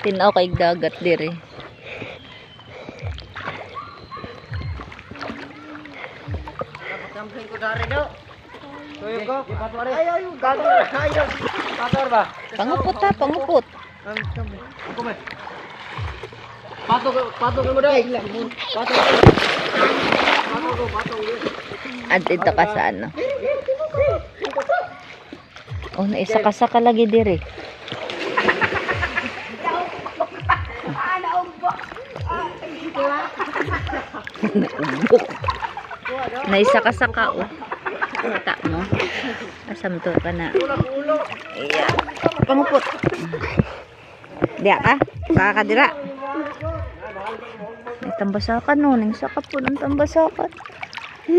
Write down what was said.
Tinaw kay dagat dire. Sampling ko dari daw. Tuyo ko. Ayo, gator. Ayo. Gator ba? Pangupot ha, pangupot. Ako ba? Pato mo daw. Pato. At dito ka sa ano. Oh, naisa-saka lagi dire. Naumbok. Naisa-saka oh. Kita mo. Asam to ka na. Iya. Pangupot. Diya ka? Saka ka dira. May tambasakan no. Nagsaka po ng tambasakan.